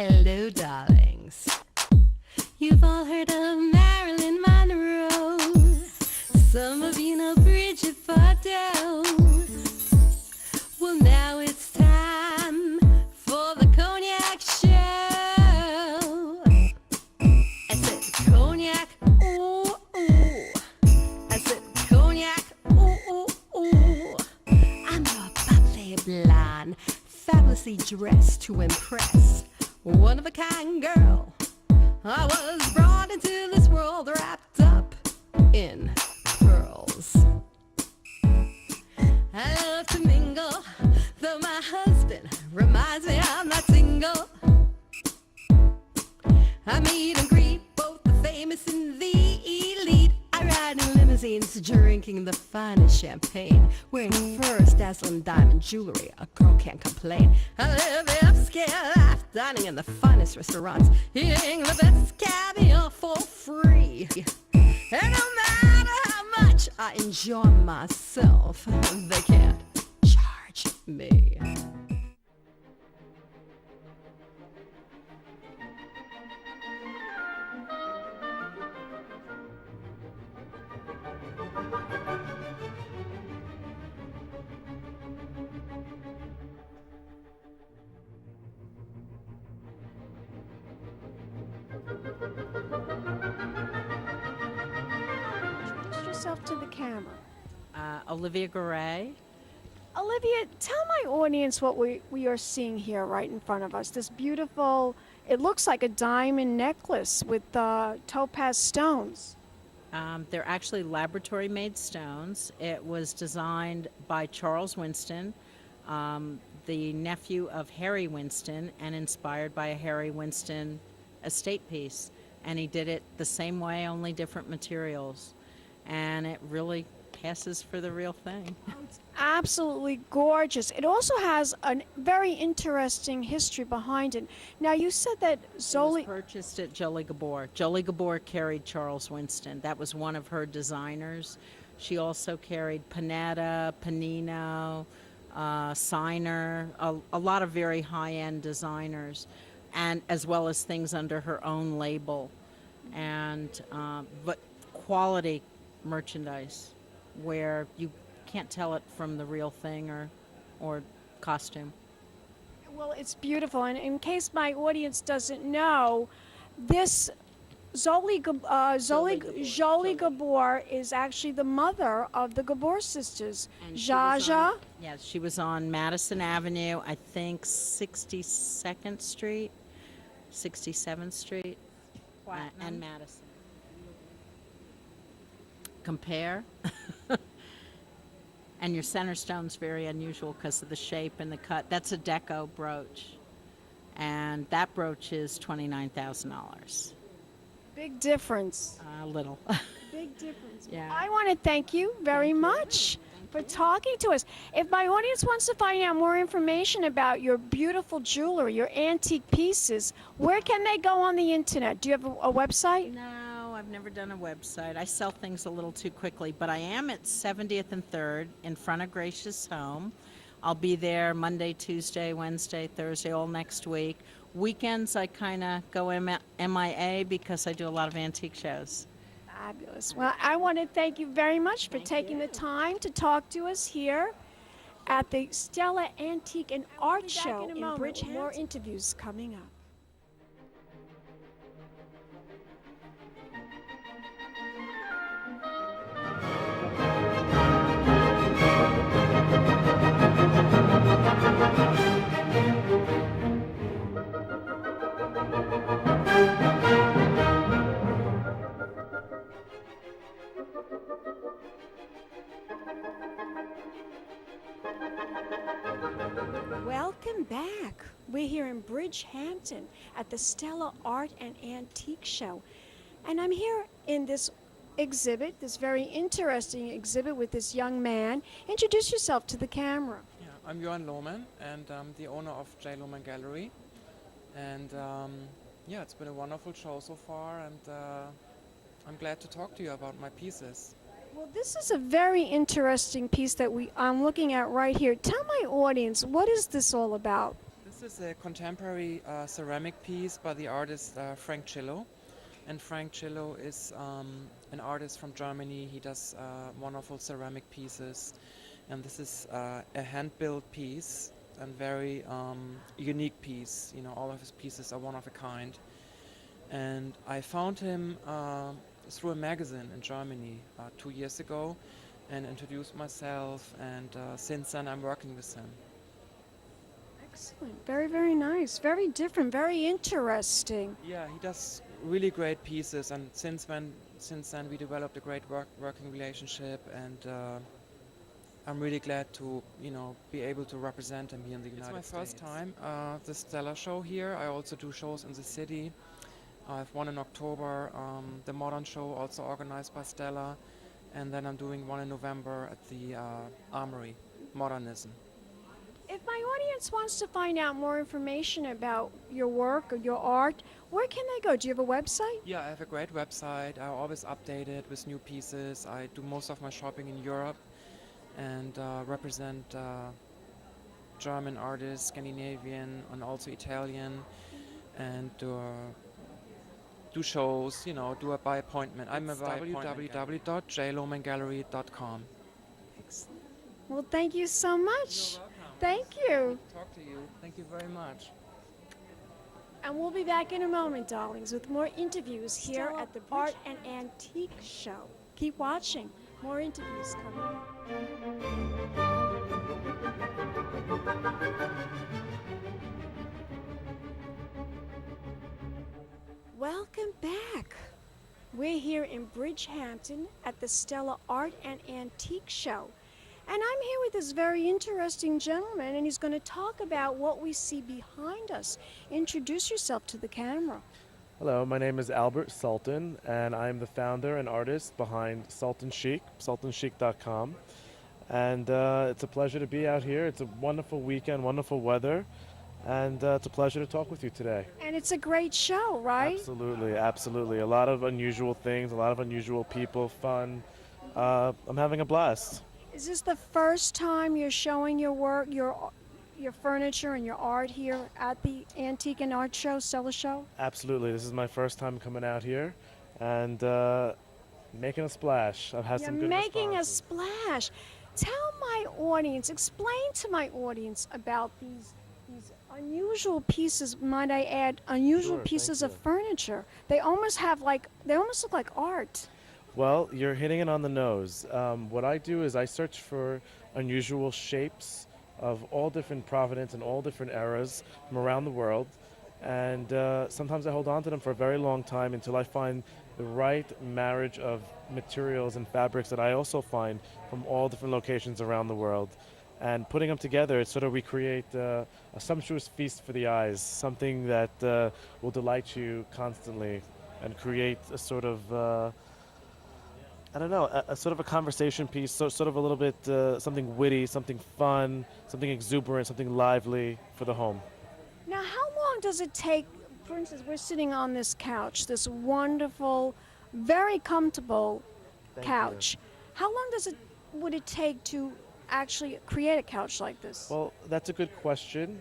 Hello, darlings. You've all heard of Marilyn Monroe. Some of you know Bridgehampton. Well, now it's time for the Cognac show. I said Cognac, ooh, ooh. I said Cognac, ooh, ooh, ooh. I'm your bubbly blonde, fabulously dressed to impress. One-of-a-kind girl. I was brought into this world wrapped up in pearls. I love to mingle, though my husband reminds me I'm not single. I meet and greet both the famous and the elite. I ride in limousines, drinking the finest champagne, wearing furs, dazzling diamond jewelry. A girl can't complain. I live the upscale life, dining in the finest restaurants, eating the best caviar for free. And no matter how much I enjoy myself, they can't charge me. Introduce yourself to the camera. Olivia Garay. Olivia, tell my audience what we are seeing here right in front of us. This beautiful, it looks like a diamond necklace with topaz stones. They're actually laboratory-made stones. It was designed by Charles Winston, the nephew of Harry Winston, and inspired by a Harry Winston estate piece. And he did it the same way, only different materials. And it really passes for the real thing. It's absolutely gorgeous. It also has a very interesting history behind it. Now, you said that It was Zoli... purchased at Jolie Gabor. Jolie Gabor carried Charles Winston. That was one of her designers. She also carried Panetta, Panino, Signer, a lot of very high-end designers, and as well as things under her own label, and but quality merchandise where you can't tell it from the real thing or costume. Well, it's beautiful. And in case my audience doesn't know, this Jolie Gabor is actually the mother of the Gabor sisters. And she was Jaja. Yes, she was on Madison Avenue, I think 62nd Street, 67th Street, and Madison. Compare. And your center stone's very unusual because of the shape and the cut. That's a deco brooch. And that brooch is $29,000. Big difference. A little. Big difference. Yeah. I want to thank you very much for talking to us. If my audience wants to find out more information about your beautiful jewelry, your antique pieces, where can they go on the internet? Do you have a website? No, I've never done a website. I sell things a little too quickly, but I am at 70th and 3rd in front of Gracious Home. I'll be there Monday, Tuesday, Wednesday, Thursday, all next week. Weekends, I kind of go MIA because I do a lot of antique shows. Fabulous. Well, I want to thank you very much for taking the time to talk to us here at the Stella Antique and Art Show in Bridgehampton. More interviews coming up. Welcome back. We're here in Bridgehampton at the Stella Art and Antique Show. And I'm here in this exhibit, this very interesting exhibit with this young man. Introduce yourself to the camera. Yeah, I'm Johan Lohmann, and I'm the owner of J. Lohmann Gallery. And yeah, it's been a wonderful show so far, and I'm glad to talk to you about my pieces. Well, this is a very interesting piece that I'm looking at right here. Tell my audience, what is this all about? This This is a contemporary ceramic piece by the artist Frank Cillo. And Frank Cillo is an artist from Germany. He does wonderful ceramic pieces. And this is a hand-built piece and very unique piece. You know, all of his pieces are one of a kind. And I found him through a magazine in Germany 2 years ago and introduced myself. And since then, I'm working with him. Excellent. Very, very nice. Very different. Very interesting. Yeah, he does really great pieces, and since then we developed a great working relationship, and I'm really glad to be able to represent him here in the United States. It's my first time the Stella show here. I also do shows in the city. I have one in October, the Modern Show, also organized by Stella, and then I'm doing one in November at the Armory, Modernism. If my audience wants to find out more information about your work or your art, where can they go? Do you have a website? Yeah, I have a great website. I always update it with new pieces. I do most of my shopping in Europe and represent German artists, Scandinavian, and also Italian, and do shows, do it by appointment. I'm at www.jlomangallery.com. Excellent. Well, thank you so much. You're welcome. Thank you. Talk to you. Thank you very much. And we'll be back in a moment, darlings, with more interviews here at the Art and Antique Show. Keep watching. More interviews coming up. Welcome back. We're here in Bridgehampton at the Stella Art and Antique Show. And I'm here with this very interesting gentleman, and he's going to talk about what we see behind us. Introduce yourself to the camera. Hello, my name is Albert Sultan, and I'm the founder and artist behind Sultan Chic, sultanchic.com. And it's a pleasure to be out here. It's a wonderful weekend, wonderful weather, and it's a pleasure to talk with you today. And it's a great show, right? Absolutely, absolutely. A lot of unusual things, a lot of unusual people, fun. I'm having a blast. Is this the first time you're showing your work, your furniture and your art here at the Antique and Art Show, Stella Show? Absolutely. This is my first time coming out here and making a splash. I've had some good responses. You're making a splash. Tell my audience, explain to my audience about these unusual pieces, might I add, unusual Sure, pieces thank of you. furniture. They almost look like art. Well, you're hitting it on the nose. What I do is I search for unusual shapes of all different provenance and all different eras from around the world. And sometimes I hold on to them for a very long time until I find the right marriage of materials and fabrics that I also find from all different locations around the world. And putting them together, we create a sumptuous feast for the eyes, something that will delight you constantly and create a sort of a sort of a conversation piece, sort of a little bit something witty, something fun, something exuberant, something lively for the home. Now, how long does it take? For instance, we're sitting on this couch, this wonderful, very comfortable Thank couch. How long would it take to actually create a couch like this? Well, that's a good question.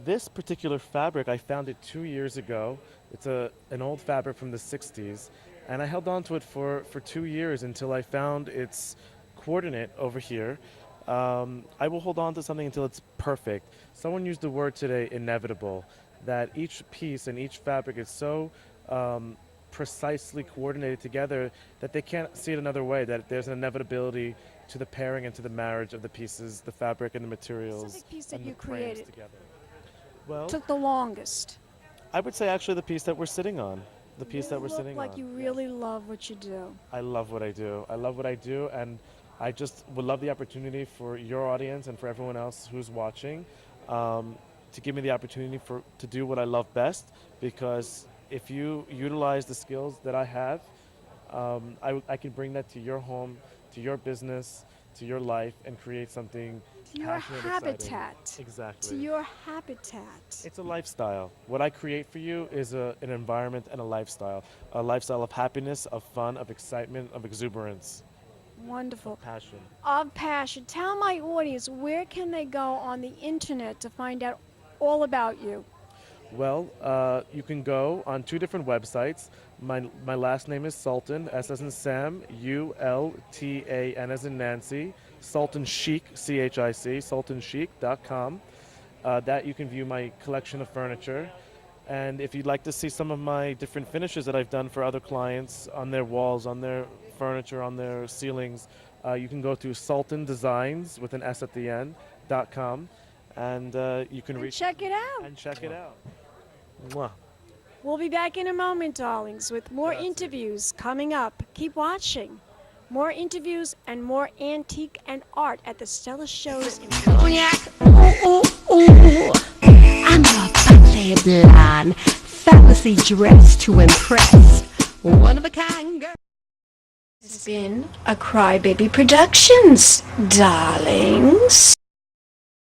This particular fabric, I found it 2 years ago. It's an old fabric from the 60s. And I held on to it for 2 years until I found its coordinate over here. I will hold on to something until it's perfect. Someone used the word today, inevitable, that each piece and each fabric is so precisely coordinated together that they can't see it another way, that there's an inevitability to the pairing and to the marriage of the pieces, the fabric and the materials. Specific piece that and you the frames created together. Well, took the longest. I would say actually the piece that we're sitting on. The piece that we're You sitting look like on. you really love what you do. I love what I do. I love what I do, and I just would love the opportunity for your audience and for everyone else who's watching to give me the opportunity to do what I love best, because if you utilize the skills that I have, I can bring that to your home, to your business, to your life, and create something To your passionate, exciting. habitat. Exactly. To your habitat. It's a lifestyle. What I create for you is an environment and a lifestyle of happiness, of fun, of excitement, of exuberance, Wonderful. passion. Of passion. Tell my audience, where can they go on the internet to find out all about you? Well, you can go on 2 different websites. My last name is Sultan, S as in Sam, Ultan as in Nancy, Sultan Chic, Chic, sultanchic.com. That you can view my collection of furniture. And if you'd like to see some of my different finishes that I've done for other clients on their walls, on their furniture, on their ceilings, you can go to Sultan Designs with an S at the end.com, and you can reach Check it out. and check it out. Mwah. We'll be back in a moment, darlings, with more Gracias. interviews coming up. Keep watching. More interviews and more antique and art at the Stella shows in Cognac, ooh, ooh, ooh. I'm a ballet blonde, fallacy dressed to impress. One of a kind girl. It's been a Crybaby Productions, darlings.